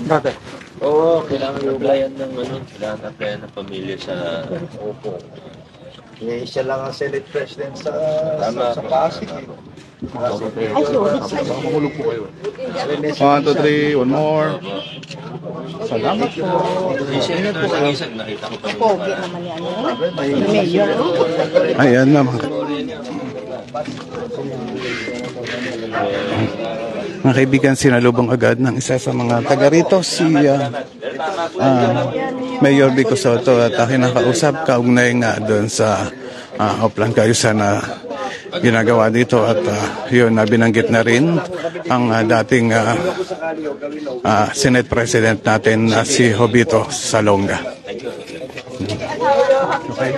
Dati. Oo, kailangan applyan ng kailangan applyan ng pamilya sa Opo. Eh, siya lang ang Senate President sa Tama sa po. Pasig. Ay, sorry. Makulog po kayo. 1, 2, 3, one more. Salamat po. Yung senator sa isag, nakita ko pa Pogi naman yan. Mayor. Ayan naman. Mga kaibigan, sinalubong agad ng isa sa mga taga rito, si Mayor Vico Soto, at kinakausap kaugnay nga doon sa Oplan Kayusan na ginagawa dito, at yun na binanggit na rin ang dating Senate President natin na si Jovito Salonga. Okay.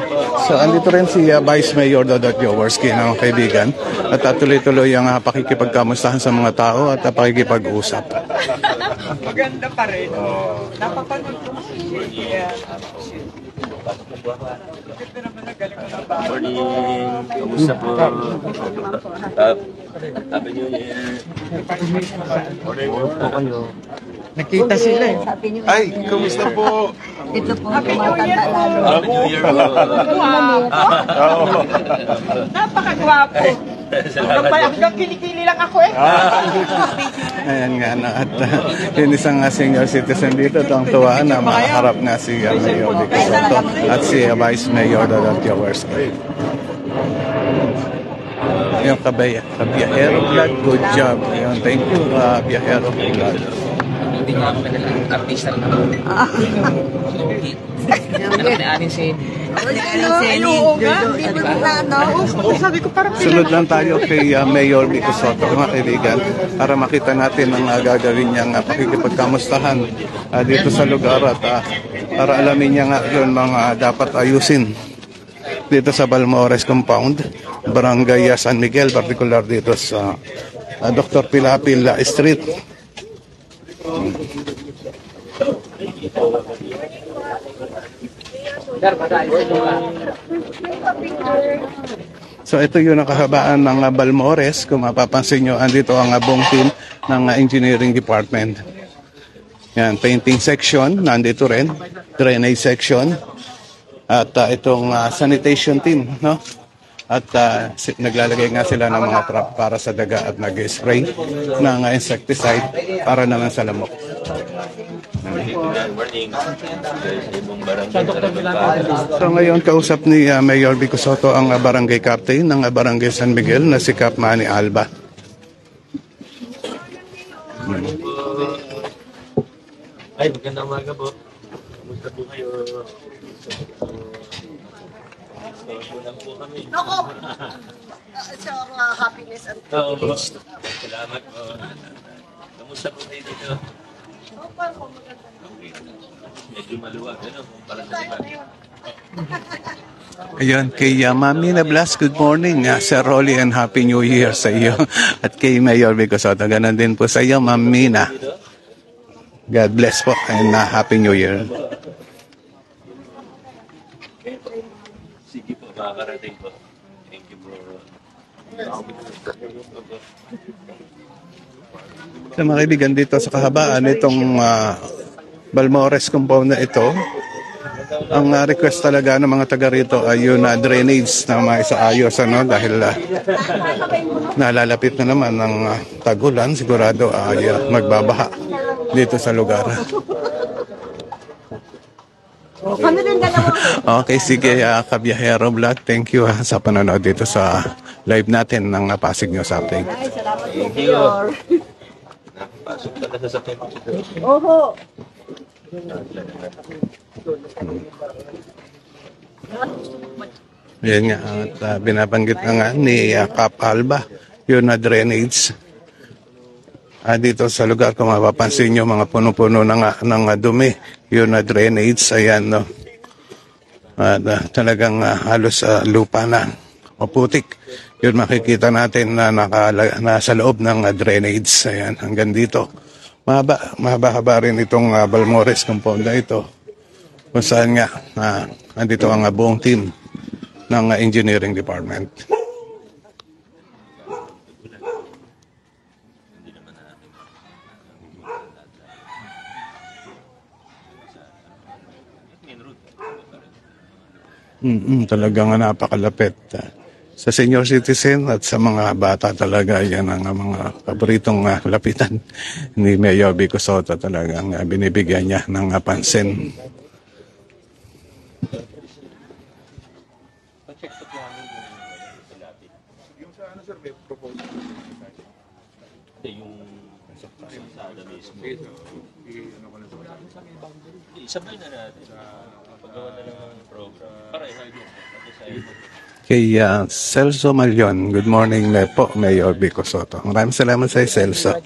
So andito rin si Vice Mayor Dodot Jaworski na mga kaibigan, at tuloy-tuloy ang pakikipagkamustahan sa mga tao at pakikipag-usap. Maganda pa rin. Napapanood ko siya. Morning. Kamusta po? Happy New Year. Morning po kayo. Nakita sila eh. Ay, kamusta po? Ito po ang tumatanda lalo. Happy New Year po. Napakagwapo. Hanggang kilikili lang ako eh. Ayan nga na, at yung isang senior citizen dito, tuwang-tuwa na makaharap nga si Mayor Vico Soto at si Vice Mayor Dodot Jaworski. Yung kabiyahero vlog, good job. Yung thank you, kabiyahero vlog. Hindi nga ako madalang artista rin ako. Anak ni Anin si... Sabi ko parang Sunod lang tayo kay Mayor Vico Soto, mga kaibigan, para makita natin ang gagawin niyang pakikipagkamustahan dito sa lugar, at para alamin niya nga yun mga dapat ayusin dito sa Balmores Compound, Barangay San Miguel, particular dito sa Dr. Pilapil Street. So ito yung nakahabaan ng Balmores. Kung mapapansin nyo, andito ang buong team ng engineering department. Yan, painting section, nandito rin. Drainage section. At itong sanitation team, no? At naglalagay nga sila ng mga trap para sa daga at nag-spray ng insecticide para naman sa lamok. Morning. Ibong barangay. So ngayon kausap ni Mayor Vico Soto ang barangay captain ng Barangay San Miguel na si Cap Manny Alba. Ay, magandang umaga po. Kumusta po kayo? Kulang po kami. Nako! Sa happiness and privilege. Salamat po. Kamusta po kayo dito? Medyo maluwag, ano? Para sa iba. Ayun, kay Mami na Blas, good morning. Sir Rolly, and Happy New Year sa iyo. At kay Mayor Vico Soto, ganun din po sa iyo, Mami na. God bless po and Happy New Year. Sige po, makakarating po. Thank you po. Sa mga kaibigan dito sa kahabaan itong Balmores compound na ito, ang request talaga ng mga taga rito ay yung drainage na maisaayos, ano, dahil nalalapit na naman ng tagulan, sigurado ay magbabaha dito sa lugar. Kami rin dalawa. Okay, sige, Kabiyahero Vlog, thank you sa panonood dito sa live natin ng Pasig News Update. Ay, salamat po, Thank you. Mayor. Pasok ka na sa sakyan mo dito. Oho. Yan nga, at binabanggit na nga ni Cap Alba, yun na drainage. Dito sa lugar, kung mapapansin nyo, mga puno-puno ng dumi, yun na drainage, ayan, no. At talagang halos lupa na, maputik. Yun makikita natin na nasa loob ng drainage, ayan, hanggang dito. Mahaba-haba rin itong Balmores compound na ito, kung saan nga, andito ang buong team ng engineering department. Talagang napakalapit. Sa senior citizen at sa mga bata talaga, yan ang mga paboritong lapitan ni Mayor Vico Soto. Talagang binibigyan niya ng pansin. Isabay na natin. Paggawa na lang ng program. Pareho yun. Kay Celso Malion, good morning po, Mayor Vico Soto. Maraming salamat sa Celso.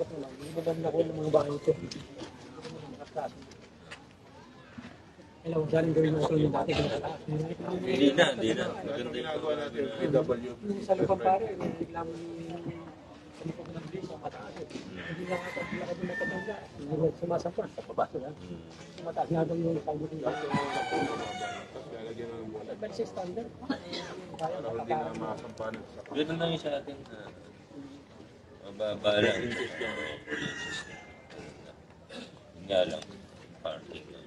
Hindi na. Maganda yung pagawa natin ng PW. Sa lupang pare, biglang salipag ng bisa, mataas. Hindi lang ata sila ka din matatanda. Hindi mo sumasampa, sa pabasa lang. Mataas nga daw yung pagbuting lang. Balik standard. Hindi na makasampanan. Ganun lang yung sa atin. Mababa lang. Nga lang. Parking lang.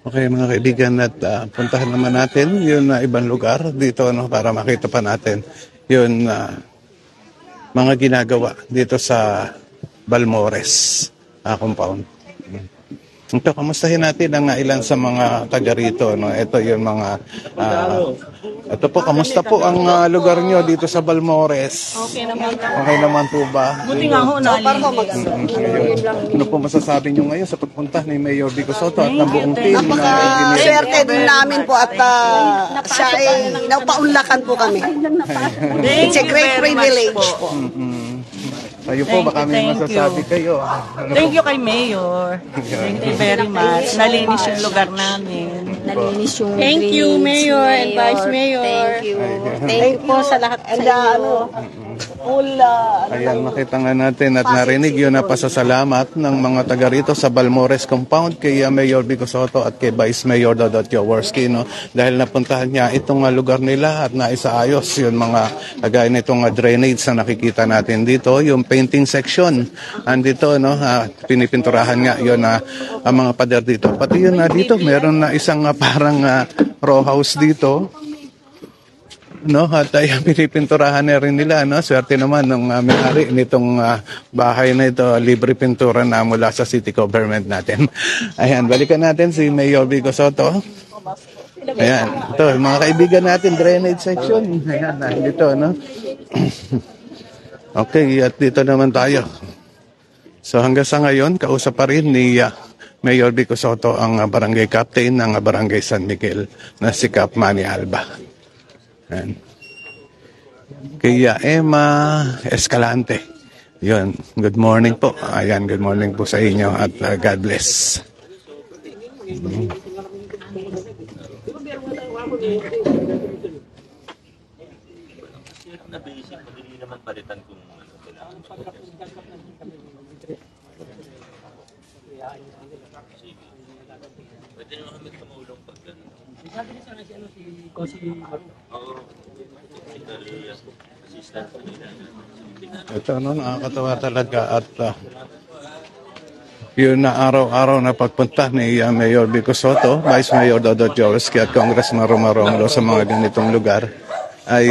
Okay mga kaibigan, at puntahan naman natin yun na ibang lugar dito para makita pa natin yun mga ginagawa dito sa Balmores compound. Ito, kamustahin natin ang ilan sa mga taga rito. Ito yung mga... ito po, kamusta po ang lugar nyo dito sa Balmores? Okay naman. Okay naman po ba? Buti nga ho, nalinis. Ano po masasabi nyo ngayon sa pagpunta ni Mayor Vico Soto at ng buong team? Napaka-swerte din namin po at siya ay napaunlakan po kami. It's a great privilege po. Kayo po, baka may masasabi kayo. Thank you kay Mayor. Thank you very much. Nalinis yung lugar namin. Nalinis yung Thank you, drainage, Mayor and Vice Mayor. Thank you. Thank you po sa lahat sa inyo. Ayan, makita nga natin at narinig yun na pasasalamat ng mga taga rito sa Balmores Compound kay Mayor Vico Soto at kay Vice Mayor Dodot Jaworski, dahil napuntahan niya itong lugar nila at naisaayos yun mga gaya nitong drainage na nakikita natin dito, yung painting section andito, pinipinturahan nga yun ang mga pader dito. Pati yun dito, meron na isang parang row house dito. At ay pinipinturahan na rin nila, Swerte naman ng may-ari nitong bahay na ito, libre pintura na mula sa city government natin. Ayan, balikan natin si Mayor Vico Soto. Ayan, ito, mga kaibigan natin, drainage section. Ayan, dito, Okay, at dito naman tayo. So hanggang sa ngayon, kausap pa rin ni Mayor Vico Soto ang barangay captain ng barangay San Miguel na si Cap Manny Alba. Ayan. Kaya Emma Escalante. Yun, good morning po. Ayan, good morning po sa inyo at God bless. Na basic, madali naman palitan kung kailangan. Pwede naman kami tumulong pag gano'n. Sabi niya sana si Kosi Oo. Assistant ko nila. Ito, nakakatawa talaga at yun na araw-araw na pagpunta ni Mayor Vico Soto, Vice Mayor Dodot Jaworski at Congressman Romaronglo sa mga ganitong lugar ay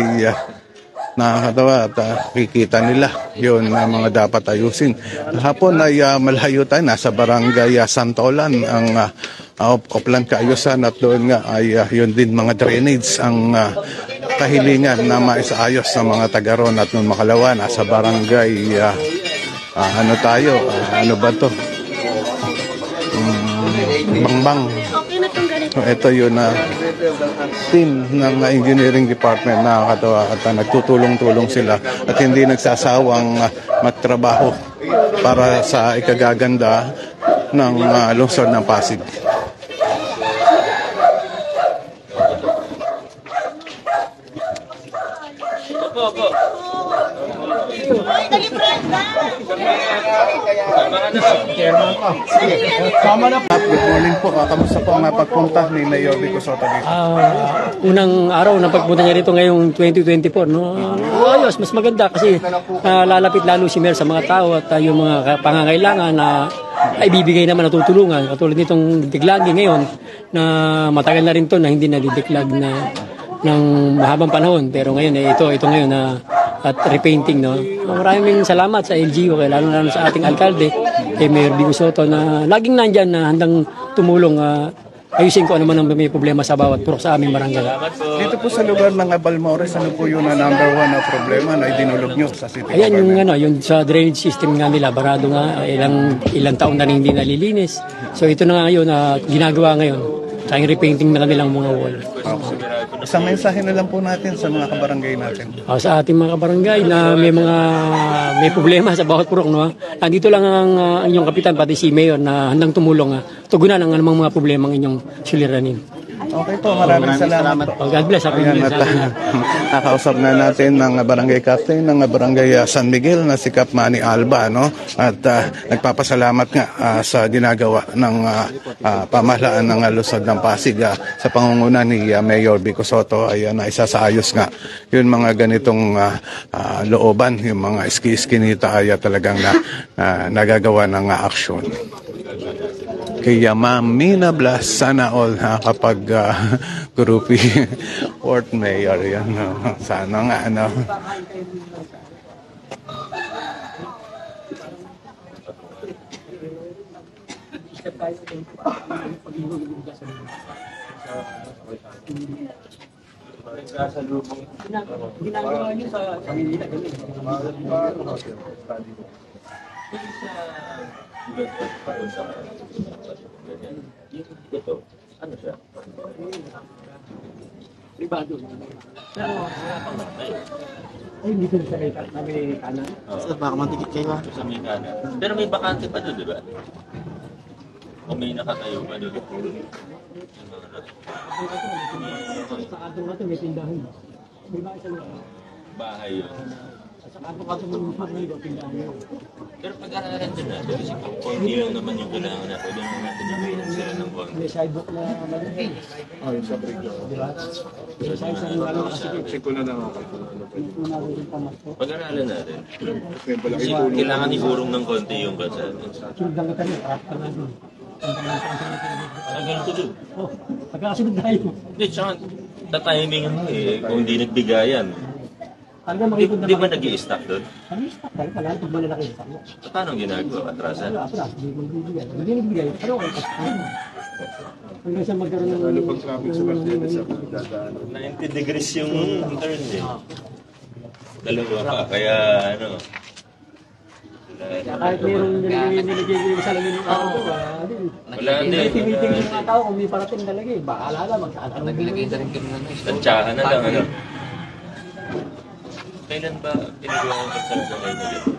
nakakatawa at kikita nila yun na mga dapat ayusin. Hapon ay malayo tayo, nasa barangay Santolan ang Oplan Kaayusan at doon nga ay yun din mga drainage ang kahilingan na maisaayos ng mga taga-ron at nung makalawa nasa barangay ano ba to? Bangbang. Ito yun team ng engineering department, nakakatawa at nagtutulong-tulong sila at hindi nagsasawang magtrabaho para sa ikagaganda ng lungsod ng Pasig. Opo. Good morning po. Kamusta po ang pagpunta ni Mayor Vico Soto dito? unang araw na pagpunta niya rito ngayong 2024, ayos, mas maganda kasi lalapit lalo si Mayor sa mga tao at yung mga pangangailangan na ay bibigay naman, natutulungan. Katulad nitong diklagi ngayon na matagal na rin to na hindi nadidiklag na ng mahabang panahon. Pero ngayon, ito ngayon na at repainting, no. Maraming salamat sa LGU, kaya lalo sa ating alkalde, kay Mayor Vico Soto, na laging nandyan na handang tumulong ayusin ko ano man ang may problema sa bawat purok sa aming barangay. Dito po sa lugar ng Balmores, ano po yung number one na problema na idinulog nyo sa city Ayan government? yung sa drainage system nga nila, barado nga, ilang taon na rin hindi nalilinis. So ito na nga yun, ginagawa ngayon. Sa repainting na kanilang mga wall. Isang mensahe na lang po natin sa mga kabarangay natin. Sa ating mga kabarangay na may problema sa bawat purok, no. Andito lang ang inyong kapitan pati si Mayor na handang tumulong tugunan ang anumang mga problema ang inyong suliranin. Okay po, maraming salamat po. God bless. Ayan, at nakausap na natin ng barangay captain ng barangay San Miguel na si Kap Manny Alba, no? At nagpapasalamat nga sa ginagawa ng pamahalaan ng lungsod ng Pasig sa pangunguna ni Mayor Vico Soto. Ayan, isasaayos nga yung mga ganitong looban, yung mga iski-iskinita ay talagang nagagawa ng aksyon. Kaya Ma'am Mina Blas, sana all kapag grupi fourth mayor yan. No? Sana nga, ano. Ginagawa niyo sa Manila kami. Ano siya? Privado. Ay, hindi ko sa kanan. Baka mantikit kayo. Sa may kanan. Pero may bakante pa doon, di ba? O may nakatayo pa doon? Sa kanto nga ito, may tindahan. May bahay sa lugar. Bahay yun. Sa kanto may tindahan yun. Pero pag-aralan din natin, kasi kung konti lang naman yung kailangan na, pwede naman natin yung sila ng konti. May sidewalk na malaki. Yung sa bridge. Diba? May sidewalk na malaki. Check ko na lang ako. Pag-aralan natin. Kasi kailangan ihurong ng konti yung kalsada. Sunod ka rin, traffic na doon. Ang ganito doon. Oh, pagkakasunod tayo. Hindi, tsaka tatiming kung hindi nagbigayan. Talaga makikita na Di ba nag-i-stack doon? Ano yung stock tayo pala? Pag malalaki yung stock mo. Paano ang ginagawa? Atrasan? Hindi mo bibigyan. Hindi nagbigay. Ano ang stock? Hanggang sa magkaroon ng... Lalo pag traffic sa Mercedes sa dadaan. 90 degrees yung turn eh. Dalawa pa, kaya ano. Kahit mayroong nilagay sa lamin ng tao, Wala din. tinitingin ng mga tao kung may parating talaga eh. Bahala na magsaan. Naglagay na rin kami ng Tansyahan na lang ano. Kailan ba pinagawa ang kalsada kayo na dito?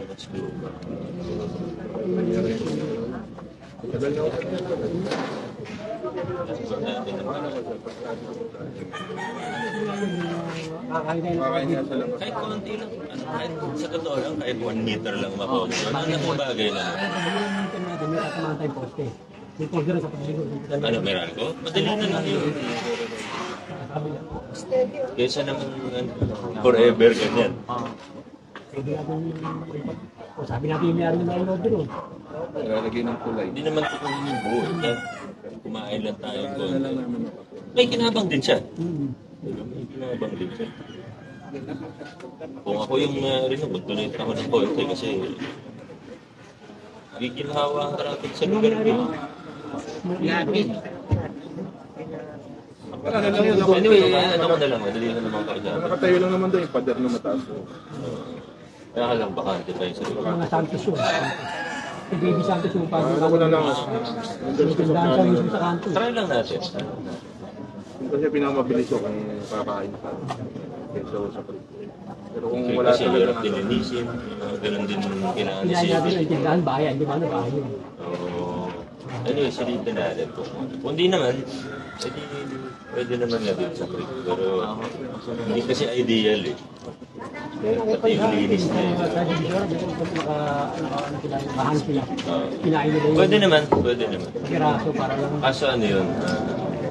Let's go. Kahit konti lang, kahit sa totoo lang, kahit 1 meter lang maposto. Ano bagay na? Ano, meron ko? Madali na lang yun. Kesa naman forever ganyan. Sabi natin yung mayroon na ino doon. Lalagay ng kulay. Hindi naman tukunin yung buo. Kumain lang tayo konti. May kinabang din siya. May kinabang din siya. Kung ako yung rinubot, ako ng konti kasi giginhawa ang traffic sa lugar ko. Wala na lang yun. Anyway, ano ko na lang, madali na naman kayo dyan. Nakatayo lang naman doon yung pader na mataas. Kaya ka lang bakante tayo sa lugar. Mga Santos yun. Si Baby Santos yung parang Ano ko na lang. tindahan siya mismo sa kanto. Try lang natin. Kasi pinamabilis ko kung kakain ka. Kaysa sa prito. Pero kung wala Kasi hirap din talaga. linisin. Ganun din kailangan Kinain natin isipin. ang tindahan, bayan. Di ba na bayan yun? Oo. Anyway, silipin natin po. Kung di naman, edi pwede naman na din sa creek. Pero hindi kasi ideal eh. Pati yung linis na yun. Nakahan sila. Kinain nila yung Pwede naman, pwede naman. piraso para lang. Kaso ano yun,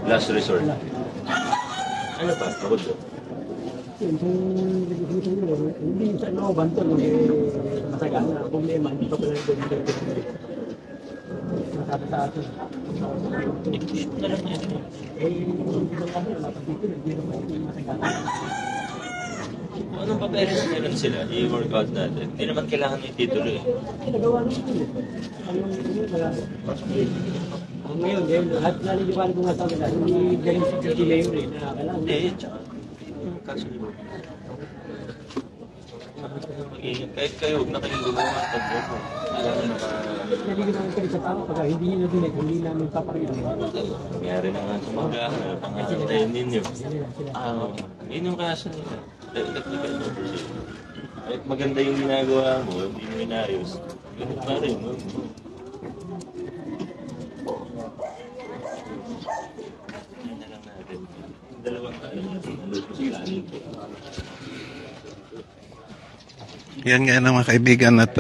last resort. Ano pa? Ako doon. Yun, hindi sa looban to, masagana. Kung may man, dito ko lang ito. sabi sa atin. I-push mo na lang yan. Kung anong papeles na meron sila, i-work out natin. Hindi naman kailangan may titulo eh. Ngayon, lahat naliliwanag ko nga sa kanila, hindi galing sa City Mayor eh, na kailangan. Hindi, tsaka yung kaso nyo. Mag-ingat. Kahit kayo, huwag na kayong gumawa at pag-boto. Naliliwanag naman kami sa tao, pagka hindi nyo nadinig, hindi namin papakita. Nangyari na nga sa mga pangalan ninyo. Yun yung kaso nila. Technical na po siya. Kahit maganda yung ginagawa mo, hindi mo inayos. Ganun pa rin, no? Yan na lang natin. Dalawang tayo natin. Yan nga mga kaibigan at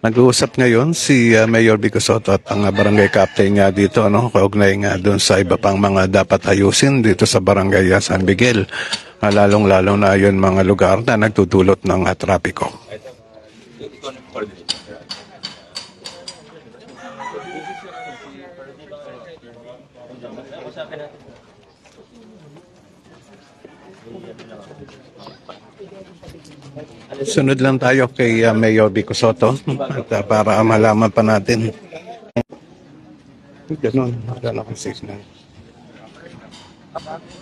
nag-uusap ngayon si Mayor Vico Sotto at ang barangay captain nga dito, no? Kaugnay nga doon sa iba pang mga dapat ayusin dito sa barangay San Miguel. Lalong-lalo na yun mga lugar na nagtutulot ng trapiko. Sunod lang tayo kay Mayor Vico Sotto at para malaman pa natin. Ganun ang signal.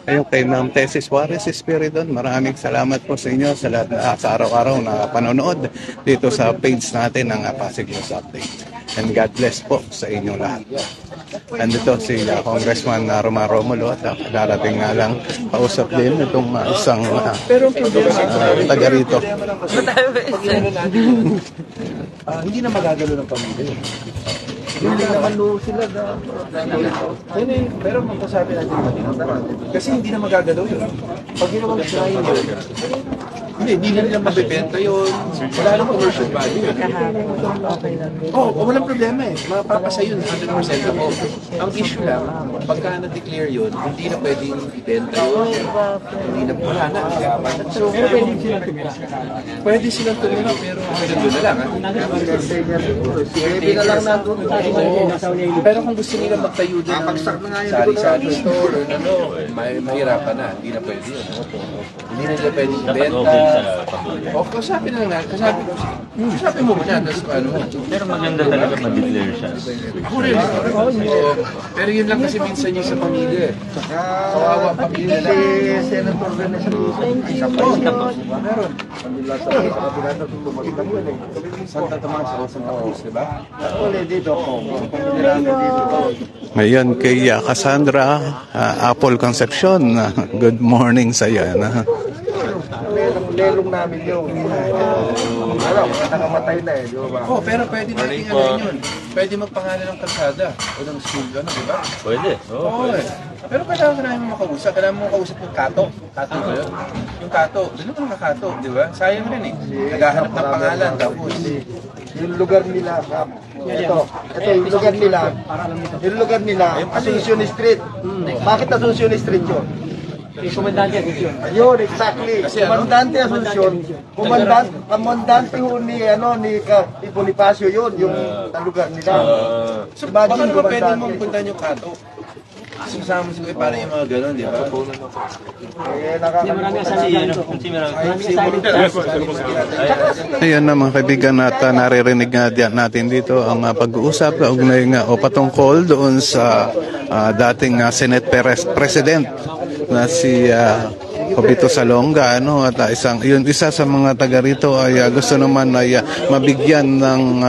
Ayun kay Ma'am Tessie Suarez Espiridon, maraming salamat po sa inyo sa lahat sa araw-araw na panonood dito sa page natin ng Pasig News Update. And God bless po sa inyong lahat. Nandito si Congressman Romar Romulo at darating nga lang kausap din itong isang taga rito. Hindi na magagalo ng pamilya. Hindi naman sila pero magsasabi natin kasi hindi na magagalaw yun. Pag ginawang shrine yun, hindi na nila mabibenta yun. Wala nang commercial value yun. Walang problema eh. Mapapasa yun 100% ako. Ang issue lang, pagka na-declare yun, hindi na pwedeng ibenta yun. Hindi na wala na. So, pwede silang tumira, pero doon na lang. Pwede na lang nandun. Pero kung gusto nila magtayo din ng sari-sari store, mahirapan na. Hindi na pwede yun. Hindi na nila pwede ibenta. Kasabi na lang. Kasabi mo muna. Pero maganda talaga ma-declare siya. Ako rin. Pero yun lang kasi minsan yung sa pamilya. Kawawa pamilya lang. Senator na siya. Meron. Santa Tomas o Santa Cruz, diba? Ngayon kay Cassandra Apple Concepcion, good morning sa iyo. Lelong namin yun. Nakamatay na eh, di ba? Pero pwede natin yun. Pwede magpangalan ng kalsada o ng school, diba? Pwede. Pwede. Pero kailangan ka namin makausap. Kailangan mo makausap yung Kato. Kato ba yun? Yung Kato. Doon naman Kato, di ba? Sayang rin eh. Naghahanap ng pangalan. Tapos, yung lugar nila, ito yung lugar nila. Yung lugar nila, Asuncion Street. Bakit Asuncion Street yun? Komandante Asuncion. Ayun, exactly. Komandante Asuncion. Komandante ho ni Bonifacio yun, yung lugar nila. So, baka naman pwede mong punta yung Kato. Sasama sila para yung mga gano'n, di ba? Ayan na mga kaibigan at naririnig nga natin dito ang pag-uusap kaugnay nga o patungkol doon sa dating Senate President na si Jovito Salonga, at isa sa mga taga rito ay gusto naman ay mabigyan ng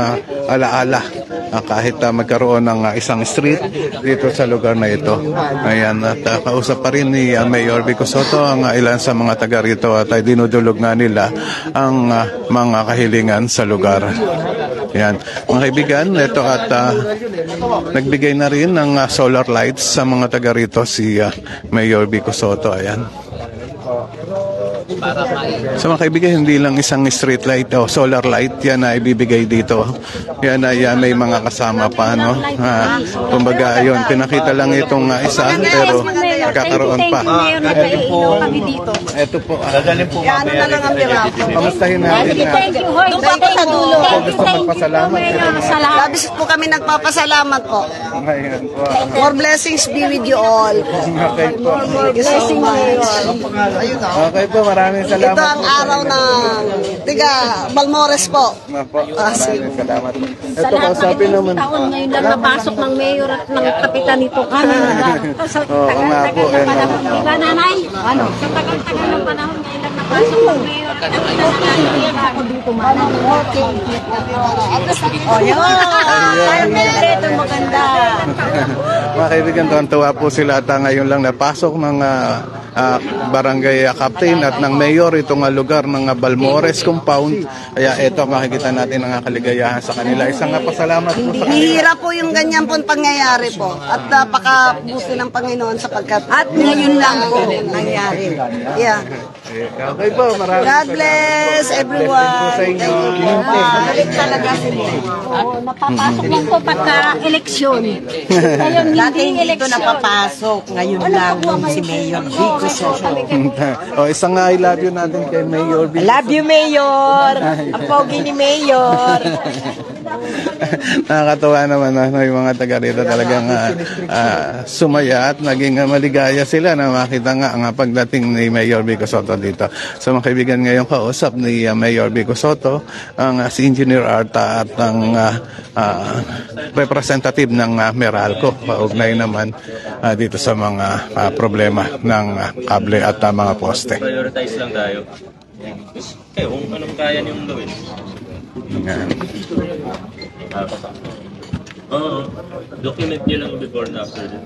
alaala kahit magkaroon ng isang street dito sa lugar na ito. Ayan, at kausap pa rin ni Mayor Vico Sotto ang ilan sa mga taga rito at ay dinudulog nga nila ang mga kahilingan sa lugar. Ayan, mga kaibigan, ito at nagbigay na rin ng solar lights sa mga taga rito si Mayor Vico Sotto. Ayan. Sa mga kaibigan, hindi lang isang street light o solar light yan na ibibigay dito. Yan ay may mga kasama pa, no? Kumbaga, ayun, pinakita lang itong isa, pero magkakaroon pa. Ito po. Yan na lang ang miracle. Kamustahin natin na Doon pa ako sa dulo. gusto magpasalamat. Labis po kami nagpapasalamat po. Ayan po. More blessings be with you all. Okay po. Thank you so much. Okay po, maraming Ito salamat. ang araw ng tiga Balmores po. Po. Maraming salamat po. Ito, kausapin naman. Taon ngayon lang napasok ng mayor at ng kapitan nito. Oo nga po. Diba, nanay? Ano? Sa tagal-tagal ng panahon ngayon lang napasok ng mayor at kapitan nito. Ako dito manang. Oh, yun. Ito maganda. Mga kaibigan, tuwan-tuwa po sila at ngayon lang napasok ng barangay captain at ng mayor itong lugar ng Balmores compound. Kaya ito makikita natin ang kaligayahan sa kanila. Isang pasalamat po sa kanila. Bihira po yung ganyan pong pangyayari po. At napakabuti ng Panginoon sapagkat at ngayon lang po nangyari. Yeah. Okay po, maraming God bless everyone. sa inyo. Balik talaga sila. Napapasok lang po pagka-eleksyon. Ngayon, hindi eleksyon. napapasok. Ngayon lang si Mayor Vico Soto. Isang I love you natin kay Mayor Vico. Love you, Mayor. Ang pogi ni Mayor. Nakakatawa naman yung mga taga rito talagang sumaya at naging maligaya sila na makita nga ang pagdating ni Mayor Vico Soto dito. So mga kaibigan, ngayong kausap ni Mayor Vico Soto ang si Engineer Arta at ang representative ng Meralco. Paugnay naman dito sa mga problema ng kable at mga poste. Prioritize lang tayo. Kaya kung anong kaya niyong gawin. Document niyo lang before and after din.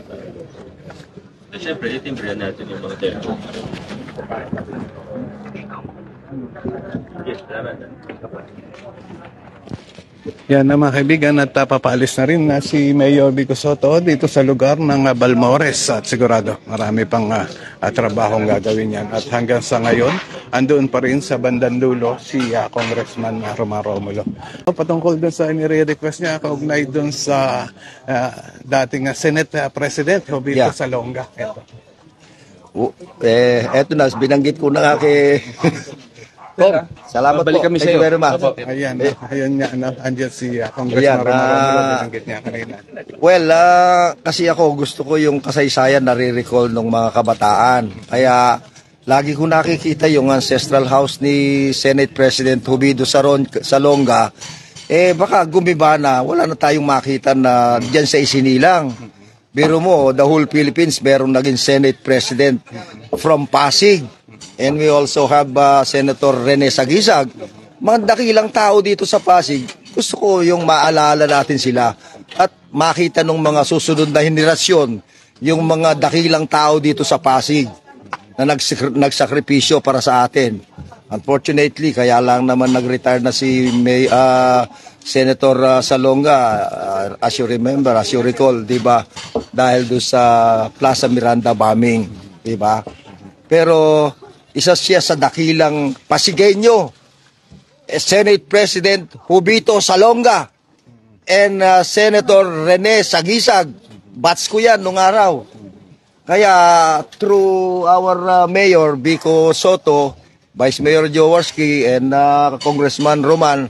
Siyempre, itimbrihan natin yung mga telephone. Yes, salamat. Yan na mga kaibigan at papaalis na rin si Mayor Vico Soto dito sa lugar ng Balmores at sigurado marami pang trabahong gagawin yan. At hanggang sa ngayon, andoon pa rin sa bandang dulo si Congressman Romar Romulo. Patungkol dun sa nire-request niya, kaugnay dun sa dating Senate President Jovito Salonga. Ito. Eto na, binanggit ko na nga kay... Salamat po. Kami Thank you very much. Ayan, ayun nga, andyan si Congressman Romar Romulo, binanggit niya kanina. Well, kasi ako gusto ko yung kasaysayan na re-recall ng mga kabataan. Kaya lagi ko nakikita yung ancestral house ni Senate President Jovito Salonga. Baka gumiba na, wala na tayong makita na dyan sa isinilang. Biro mo, the whole Philippines, meron naging Senate President from Pasig. And we also have Senator Rene Sagisag. Mga dakilang tao dito sa Pasig. Gusto ko yung maalala natin sila at makita ng mga susunod na henerasyon yung mga dakilang tao dito sa Pasig na nagsakripisyo para sa atin. Unfortunately, kaya lang naman nag-retire na si Senator Salonga, as you remember, as you recall, di ba? Dahil doon sa Plaza Miranda bombing, di ba? Pero isa siya sa dakilang Pasigueño, Senate President Jovito Salonga, and Senator Rene Sagisag. Bats ko yan nung araw. Kaya through our Mayor Vico Soto, Vice Mayor Jaworski, and Congressman Roman,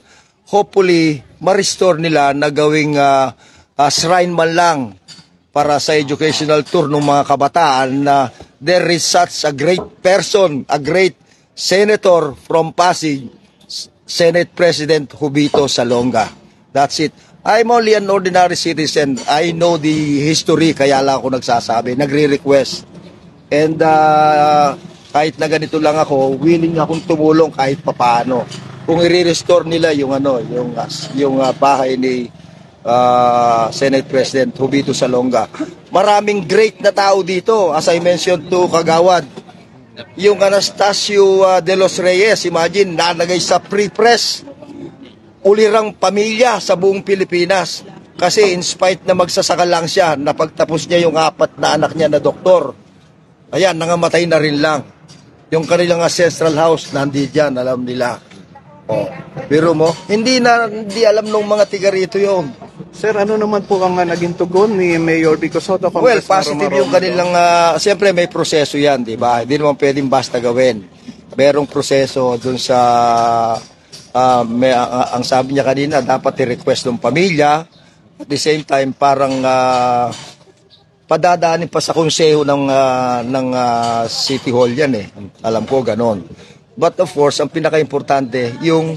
hopefully ma-restore nila na gawing shrine man lang para sa educational tour ng mga kabataan na there is such a great person, a great senator from Pasig, Senate President Jovito Salonga. That's it. I'm only an ordinary citizen. I know the history, kaya lang ako nagsasabi, nagre-request. And kahit na ganito lang ako, willing akong tumulong kahit papaano. Kung i-restore nila yung bahay ni Senate President Jovito Salonga. Maraming great na tao dito. As I mentioned to Kagawad, yung Anastasio de los Reyes, imagine, nalagay sa pre-press, ulirang pamilya sa buong Pilipinas. Kasi in spite na magsasaka lang siya, napagtapos niya yung 4 na anak niya na doktor. Ayan, nangamatay na rin lang. Yung kanilang ancestral house, nandiyan, alam nila. Pero mo, hindi alam ng mga tiga rito yun. Sir, ano naman po ang naging tugon ni Mayor Vico Soto? Well, Congressman positive Romero? yung kanilang, siyempre may proseso yan, di ba? Hindi naman pwedeng basta gawin. Merong proseso dun sa, ang sabi niya kanina, dapat i-request ng pamilya. At the same time, parang padadaanin pa sa konseho ng City Hall yan eh. Alam ko, ganon. But of course, ang pinaka-importante, yung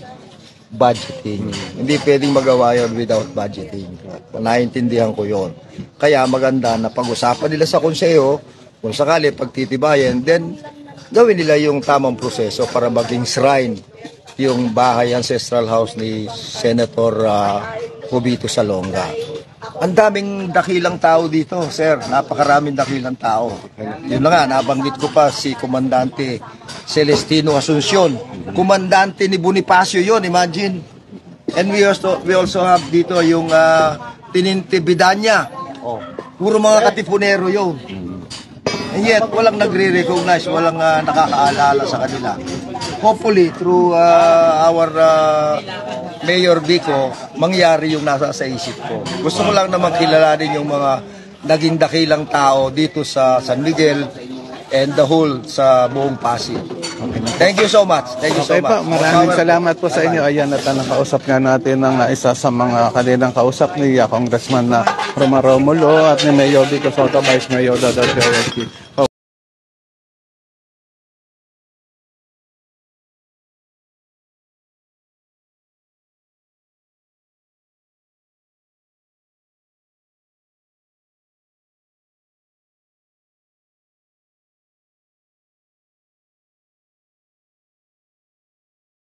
budgeting. Hindi pwedeng magawa yun without budgeting. Naiintindihan ko yon. Kaya maganda na pag-usapan nila sa konseho, kung sakali pagtitibayan, then gawin nila yung tamang proseso para maging shrine yung bahay ancestral house ni Senator Jovito Salonga. Ang daming dakilang tao dito, sir. Napakaraming dakilang tao. Yun na nga, nabanggit ko pa si Komandante Celestino Asuncion. Komandante ni Bonifacio yon, imagine. And we also have dito yung Tininte Bidanya. Puro mga katipunero yun. And yet, walang nagre-recognize, walang nakakaalala sa kanila. Hopefully, through our Mayor Vico, mangyari yung nasa sa isip ko. Gusto ko lang naman kilalanin yung mga naging dakilang tao dito sa San Miguel and the whole sa buong Pasig. Thank you so much. Thank you so Okay much. pa, maraming salamat po sa inyo. Ayan, at nakausap nga natin ang isa sa mga kanilang kausap ni Congressman Romero Romulo at ni Mayor Vico Soto, Vice Mayor Dodor Joel.